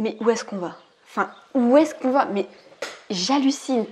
mais où est-ce qu'on va? Enfin, où est-ce qu'on va? Mais j'hallucine.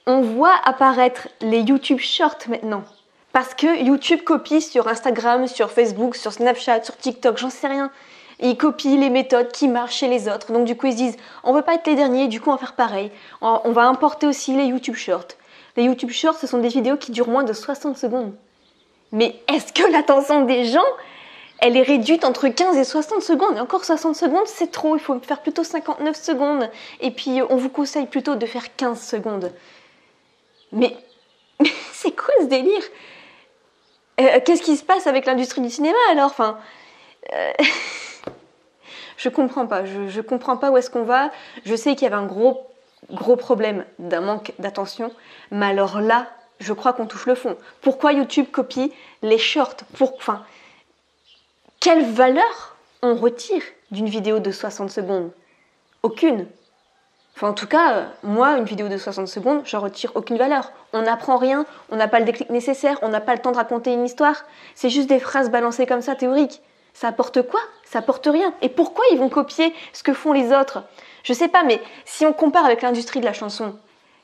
On voit apparaître les YouTube Shorts maintenant. Parce que YouTube copie sur Instagram, sur Facebook, sur Snapchat, sur TikTok, j'en sais rien. Et ils copient les méthodes qui marchent chez les autres. Donc du coup, ils se disent, on ne veut pas être les derniers, du coup, on va faire pareil. On va importer aussi les YouTube Shorts. Les YouTube Shorts, ce sont des vidéos qui durent moins de 60 secondes. Mais est-ce que l'attention des gens, elle est réduite entre 15 et 60 secondes? Et encore 60 secondes, c'est trop. Il faut faire plutôt 59 secondes. Et puis, on vous conseille plutôt de faire 15 secondes. Mais c'est quoi ce délire? Qu'est-ce qui se passe avec l'industrie du cinéma alors? Enfin, je comprends pas. Je comprends pas où est-ce qu'on va. Je sais qu'il y avait un gros problème d'un manque d'attention. Mais alors là, je crois qu'on touche le fond. Pourquoi YouTube copie les shorts? Enfin, quelle valeur on retire d'une vidéo de 60 secondes? Aucune. Enfin, en tout cas, moi, une vidéo de 60 secondes, j'en retire aucune valeur. On n'apprend rien, on n'a pas le déclic nécessaire, on n'a pas le temps de raconter une histoire. C'est juste des phrases balancées comme ça, théoriques. Ça apporte quoi? Ça apporte rien. Et pourquoi ils vont copier ce que font les autres? Je sais pas, mais si on compare avec l'industrie de la chanson,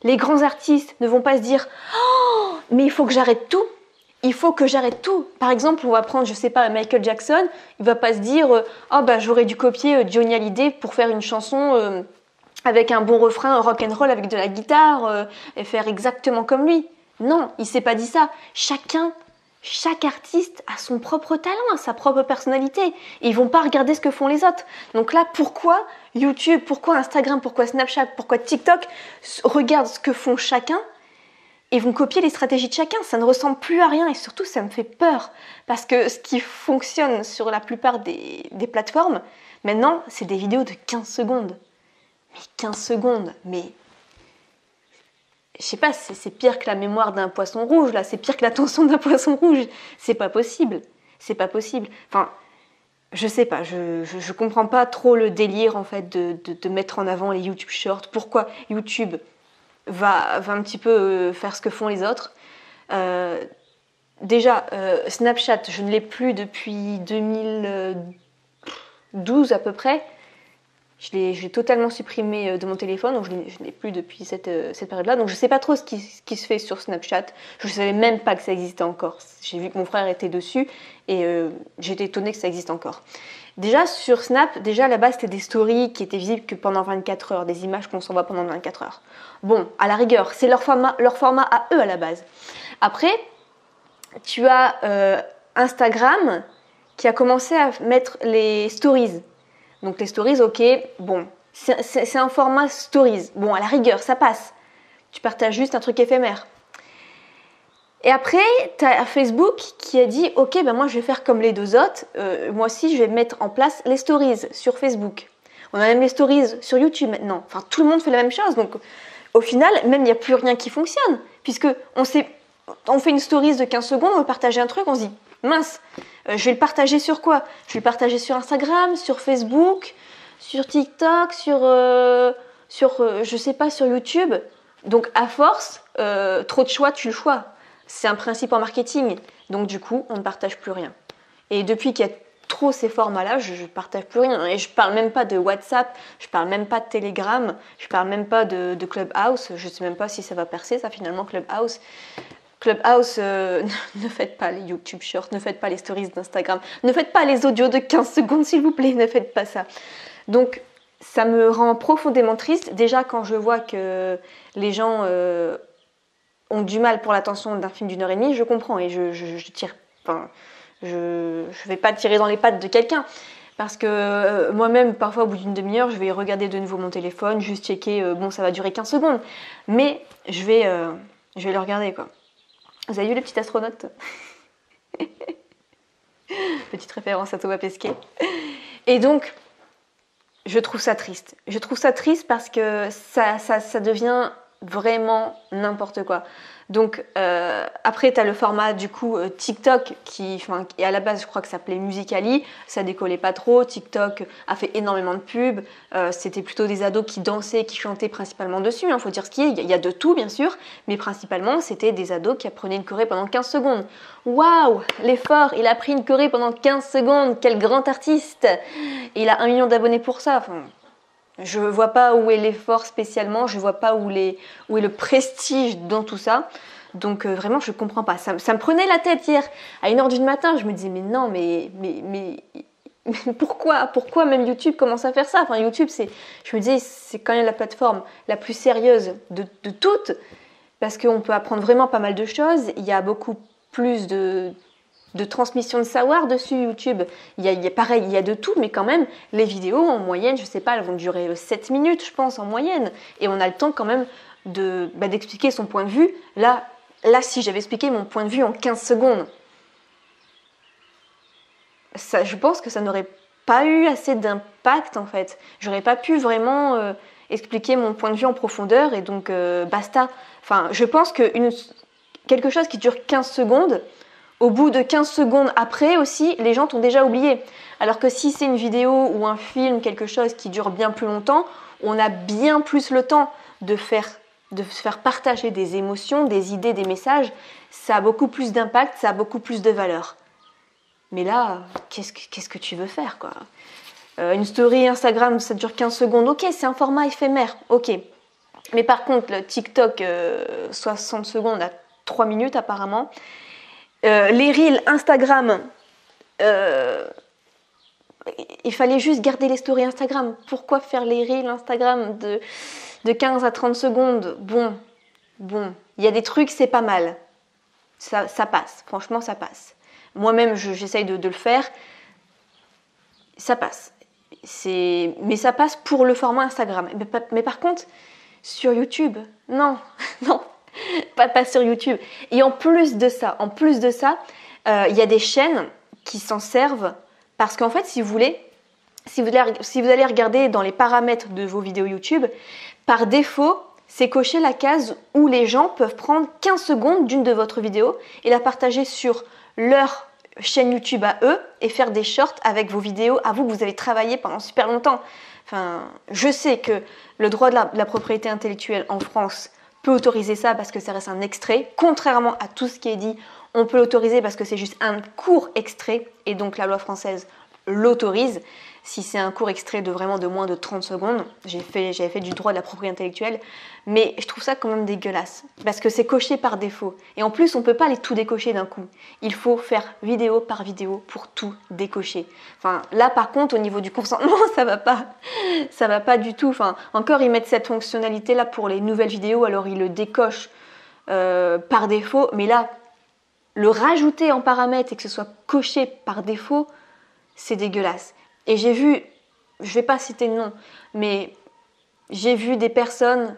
les grands artistes ne vont pas se dire « Oh, mais il faut que j'arrête tout !» Il faut que j'arrête tout. Par exemple, on va prendre, je sais pas, Michael Jackson, il va pas se dire « Oh, bah j'aurais dû copier Johnny Hallyday pour faire une chanson... avec un bon refrain rock'n'roll avec de la guitare et faire exactement comme lui. » Non, il s'est pas dit ça. Chaque artiste a son propre talent, a sa propre personnalité. Et ils vont pas regarder ce que font les autres. Donc là, pourquoi YouTube, pourquoi Instagram, pourquoi Snapchat, pourquoi TikTok regardent ce que font chacun et vont copier les stratégies de chacun? Ça ne ressemble plus à rien et surtout, ça me fait peur. Parce que ce qui fonctionne sur la plupart des plateformes, maintenant, c'est des vidéos de 15 secondes. Mais 15 secondes, mais je sais pas, c'est pire que la mémoire d'un poisson rouge, là, c'est pire que l'attention d'un poisson rouge. C'est pas possible, c'est pas possible. Enfin, je sais pas, je comprends pas trop le délire en fait de mettre en avant les YouTube Shorts. Pourquoi YouTube va un petit peu faire ce que font les autres? Déjà, Snapchat, je ne l'ai plus depuis 2012 à peu près. Je l'ai totalement supprimé de mon téléphone, donc je ne l'ai plus depuis cette période-là. Donc je ne sais pas trop ce qui se fait sur Snapchat. Je ne savais même pas que ça existait encore. J'ai vu que mon frère était dessus et j'étais étonnée que ça existe encore. Déjà sur Snap, à la base c'était des stories qui étaient visibles que pendant 24 heures, des images qu'on s'envoie pendant 24 heures. Bon, à la rigueur, c'est leur format à eux à la base. Après, tu as Instagram qui a commencé à mettre les stories. Donc les stories, ok, bon, c'est un format stories. Bon, à la rigueur, ça passe. Tu partages juste un truc éphémère. Et après, tu as Facebook qui a dit, ok, ben moi je vais faire comme les deux autres. Moi aussi, je vais mettre en place les stories sur Facebook. On a même les stories sur YouTube maintenant. Enfin, tout le monde fait la même chose. Donc au final, même il n'y a plus rien qui fonctionne. Puisque on fait une stories de 15 secondes, on veut partager un truc, on se dit, mince, je vais le partager sur quoi? Je vais le partager sur Instagram, sur Facebook, sur TikTok, je sais pas, sur YouTube. Donc à force, trop de choix, tu le choix. C'est un principe en marketing. Donc du coup, on ne partage plus rien. Et depuis qu'il y a trop ces formats-là, je ne partage plus rien. Et je parle même pas de WhatsApp, je parle même pas de Telegram, je parle même pas de Clubhouse. Je sais même pas si ça va percer, ça finalement, Clubhouse. Clubhouse, ne faites pas les YouTube Shorts, ne faites pas les stories d'Instagram, ne faites pas les audios de 15 secondes s'il vous plaît, ne faites pas ça. Donc ça me rend profondément triste. Déjà quand je vois que les gens ont du mal pour l'attention d'un film d'1 heure et demie, je comprends et je tire. Enfin, je vais pas tirer dans les pattes de quelqu'un. Parce que moi-même, parfois au bout d'une demi-heure, je vais regarder de nouveau mon téléphone, juste checker, bon ça va durer 15 secondes. Mais je vais le regarder quoi. Vous avez vu le petit astronaute? Petite référence à Thomas Pesquet. Et donc, je trouve ça triste. Je trouve ça triste parce que ça devient vraiment n'importe quoi. Donc après tu as le format du coup TikTok et à la base je crois que ça s'appelait Musical.ly, ça décollait pas trop. TikTok a fait énormément de pubs, c'était plutôt des ados qui dansaient, qui chantaient principalement dessus, faut dire ce qui est, il y a de tout bien sûr, mais principalement c'était des ados qui apprenaient une choré pendant 15 secondes. Waouh, l'effort, il a appris une choré pendant 15 secondes, quel grand artiste. Et il a 1 million d'abonnés pour ça, je vois pas où est l'effort spécialement, je vois pas où est le prestige dans tout ça. Donc vraiment, je comprends pas. Ça me prenait la tête hier, à 1h du matin, je me disais mais non, mais pourquoi même YouTube commence à faire ça? YouTube, je me disais, c'est quand même la plateforme la plus sérieuse de toutes, parce qu'on peut apprendre vraiment pas mal de choses. Il y a beaucoup plus de transmission de savoir dessus YouTube. Il y a pareil, il y a de tout, mais quand même, les vidéos en moyenne, je sais pas, elles vont durer 7 minutes, je pense, en moyenne. Et on a le temps quand même d'expliquer son point de vue. Là, si j'avais expliqué mon point de vue en 15 secondes, je pense que ça n'aurait pas eu assez d'impact en fait. J'aurais pas pu vraiment expliquer mon point de vue en profondeur et donc basta. Je pense que quelque chose qui dure 15 secondes, au bout de 15 secondes après aussi, les gens t'ont déjà oublié. Alors que si c'est une vidéo ou un film, quelque chose qui dure bien plus longtemps, on a bien plus le temps de se faire partager des émotions, des idées, des messages. Ça a beaucoup plus d'impact, ça a beaucoup plus de valeur. Mais là, qu'est-ce que tu veux faire quoi? Une story Instagram, ça dure 15 secondes. Ok, c'est un format éphémère. Ok. Mais par contre, le TikTok, 60 secondes à 3 minutes apparemment. Les reels Instagram, il fallait juste garder les stories Instagram. Pourquoi faire les reels Instagram de 15 à 30 secondes? Bon, il y a des trucs, c'est pas mal. Ça passe, franchement, ça passe. Moi-même, j'essaye de le faire. Ça passe. Mais ça passe pour le format Instagram. Mais par contre, sur YouTube, non, non. Pas sur YouTube. Et en plus de ça, il y a des chaînes qui s'en servent parce qu'en fait, si vous allez regarder dans les paramètres de vos vidéos YouTube, par défaut, c'est coché la case où les gens peuvent prendre 15 secondes d'une de votre vidéo et la partager sur leur chaîne YouTube à eux et faire des shorts avec vos vidéos à vous que vous avez travaillé pendant super longtemps. Je sais que le droit de la propriété intellectuelle en France peut autoriser ça parce que ça reste un extrait. Contrairement à tout ce qui est dit, on peut l'autoriser parce que c'est juste un court extrait et donc la loi française l'autorise. Si c'est un court extrait de moins de 30 secondes, j'avais fait du droit de la propriété intellectuelle, mais je trouve ça quand même dégueulasse parce que c'est coché par défaut. Et en plus, on ne peut pas les tout décocher d'un coup. Il faut faire vidéo par vidéo pour tout décocher. Là, par contre, au niveau du consentement, ça va pas du tout. Encore, ils mettent cette fonctionnalité-là pour les nouvelles vidéos, alors ils le décochent par défaut. Mais là, le rajouter en paramètre et que ce soit coché par défaut, c'est dégueulasse. Et j'ai vu, je vais pas citer de nom, mais j'ai vu des personnes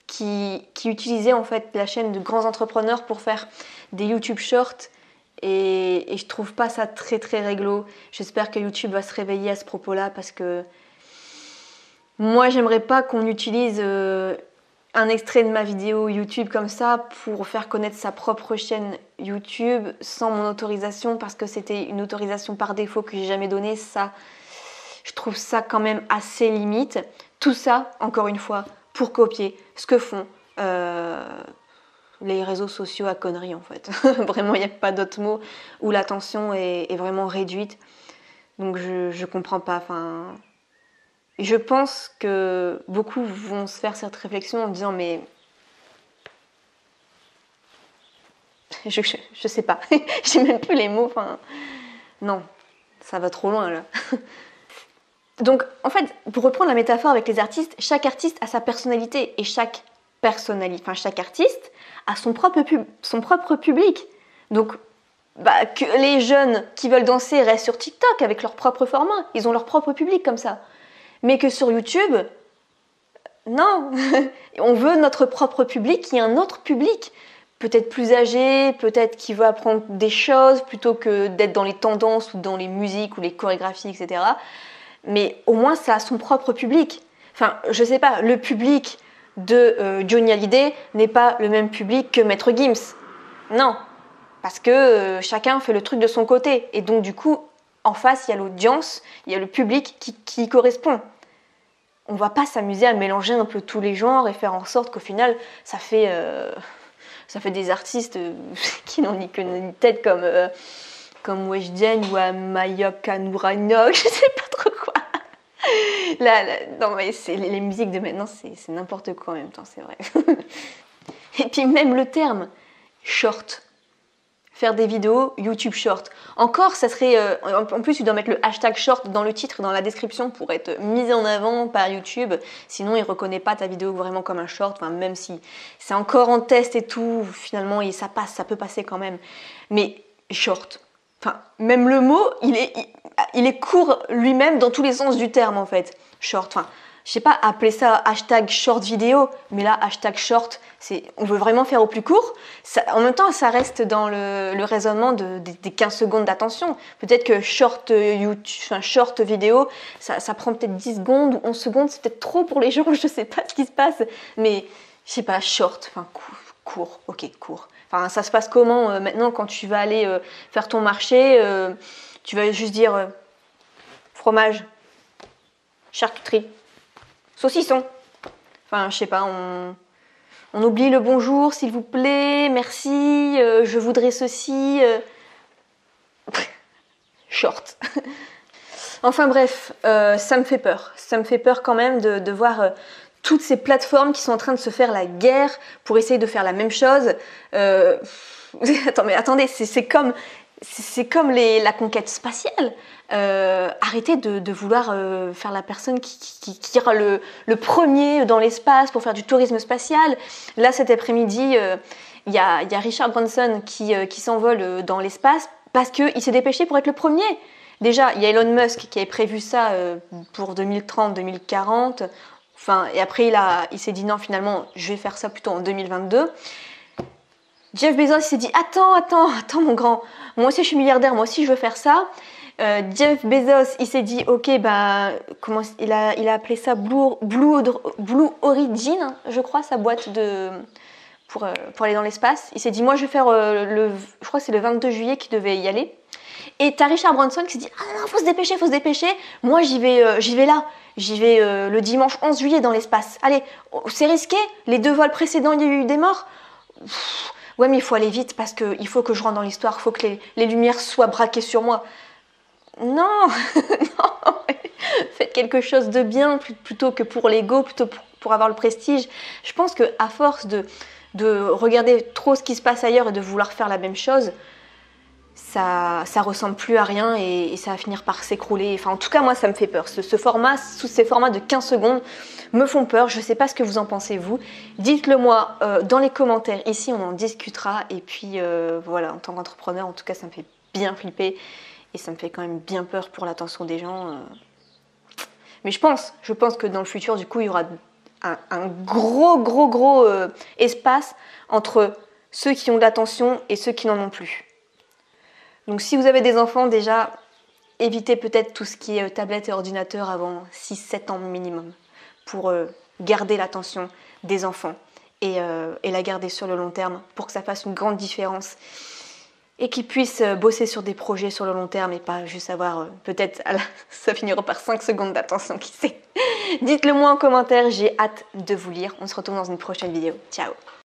qui utilisaient en fait la chaîne de grands entrepreneurs pour faire des YouTube Shorts et je trouve pas ça très très réglo. J'espère que YouTube va se réveiller à ce propos-là parce que moi j'aimerais pas qu'on utilise un extrait de ma vidéo YouTube comme ça pour faire connaître sa propre chaîne YouTube sans mon autorisation parce que c'était une autorisation par défaut que j'ai jamais donnée. Ça, je trouve ça quand même assez limite. Tout ça, encore une fois, pour copier ce que font les réseaux sociaux à conneries en fait. Vraiment, il n'y a pas d'autre mot où l'attention est vraiment réduite. Donc je comprends pas. Je pense que beaucoup vont se faire cette réflexion en disant mais je sais pas, j'ai même plus les mots. Non, ça va trop loin là. Donc, en fait, pour reprendre la métaphore avec les artistes, chaque artiste a sa personnalité et chaque artiste a son propre public. Donc, que les jeunes qui veulent danser restent sur TikTok avec leur propre format, ils ont leur propre public comme ça. Mais que sur YouTube, non, on veut notre propre public, qui est un autre public, peut-être plus âgé, peut-être qui veut apprendre des choses plutôt que d'être dans les tendances ou dans les musiques ou les chorégraphies, etc. Mais au moins ça a son propre public. Je sais pas, le public de Johnny Hallyday n'est pas le même public que Maître Gims. Non, parce que chacun fait le truc de son côté. Et donc du coup, en face, il y a l'audience, il y a le public qui correspond. On va pas s'amuser à mélanger un peu tous les genres et faire en sorte qu'au final, ça fait des artistes qui n'ont ni queue ni tête comme Weshden ou Amaya Kanouranok, je sais pas trop quoi. Non, mais les musiques de maintenant, c'est n'importe quoi en même temps, c'est vrai. Et puis même le terme short. Faire des vidéos YouTube short. Encore, ça serait... en plus, tu dois mettre le hashtag short dans le titre et dans la description pour être mis en avant par YouTube. Sinon, il ne reconnaît pas ta vidéo vraiment comme un short. Enfin, même si c'est encore en test et tout, finalement, ça passe, ça peut passer quand même. Mais short. Enfin, même le mot, il est court lui-même dans tous les sens du terme, en fait. Short. Enfin, je sais pas, appeler ça hashtag short vidéo, mais là, hashtag short, on veut vraiment faire au plus court. En même temps, ça reste dans le raisonnement des 15 secondes d'attention. Peut-être que short vidéo, ça prend peut-être 10 secondes ou 11 secondes, c'est peut-être trop pour les gens, je sais pas ce qui se passe. Mais, je sais pas, short, enfin court, ok, court. Enfin, ça se passe comment maintenant quand tu vas aller faire ton marché, tu vas juste dire fromage, charcuterie, saucisson. Enfin, je sais pas, on oublie le bonjour, s'il vous plaît, merci, je voudrais ceci. Short. Enfin bref, ça me fait peur. Ça me fait peur quand même de voir toutes ces plateformes qui sont en train de se faire la guerre pour essayer de faire la même chose. Attendez, c'est comme la conquête spatiale. Arrêtez de vouloir faire la personne qui ira le premier dans l'espace pour faire du tourisme spatial. Là, cet après-midi, il y a Richard Branson qui s'envole dans l'espace parce qu'il s'est dépêché pour être le premier. Déjà, il y a Elon Musk qui avait prévu ça pour 2030-2040. Enfin, et après, il s'est dit non, finalement, je vais faire ça plutôt en 2022. Jeff Bezos s'est dit attends mon grand, moi aussi je suis milliardaire, moi aussi je veux faire ça. Jeff Bezos il s'est dit ok comment il a appelé ça Blue Origin, je crois, sa boîte pour aller dans l'espace. Il s'est dit moi je vais faire je crois que c'est le 22 juillet qu'il devait y aller. Et t'as Richard Branson qui s'est dit ah non, faut se dépêcher, moi j'y vais là. J'y vais le dimanche 11 juillet dans l'espace. Allez, c'est risqué, les 2 vols précédents il y a eu des morts. Ouais, mais il faut aller vite parce qu'il faut que je rentre dans l'histoire, il faut que les lumières soient braquées sur moi. Non, non, faites quelque chose de bien plutôt que pour l'ego, plutôt pour avoir le prestige. Je pense qu'à force de regarder trop ce qui se passe ailleurs et de vouloir faire la même chose, ça ressemble plus à rien et ça va finir par s'écrouler. Enfin, en tout cas, moi, ça me fait peur. Ces formats de 15 secondes me font peur. Je ne sais pas ce que vous en pensez, vous. Dites-le moi dans les commentaires. Ici, on en discutera. Et puis, voilà, en tant qu'entrepreneur, en tout cas, ça me fait bien flipper. Et ça me fait quand même bien peur pour l'attention des gens. Mais je pense que dans le futur, du coup, il y aura un gros espace entre ceux qui ont de l'attention et ceux qui n'en ont plus. Donc si vous avez des enfants, déjà, évitez peut-être tout ce qui est tablette et ordinateur avant 6-7 ans minimum pour garder l'attention des enfants et la garder sur le long terme pour que ça fasse une grande différence et qu'ils puissent bosser sur des projets sur le long terme et pas juste avoir peut-être ça finira par 5 secondes d'attention, qui sait. Dites-le moi en commentaire, j'ai hâte de vous lire. On se retrouve dans une prochaine vidéo. Ciao!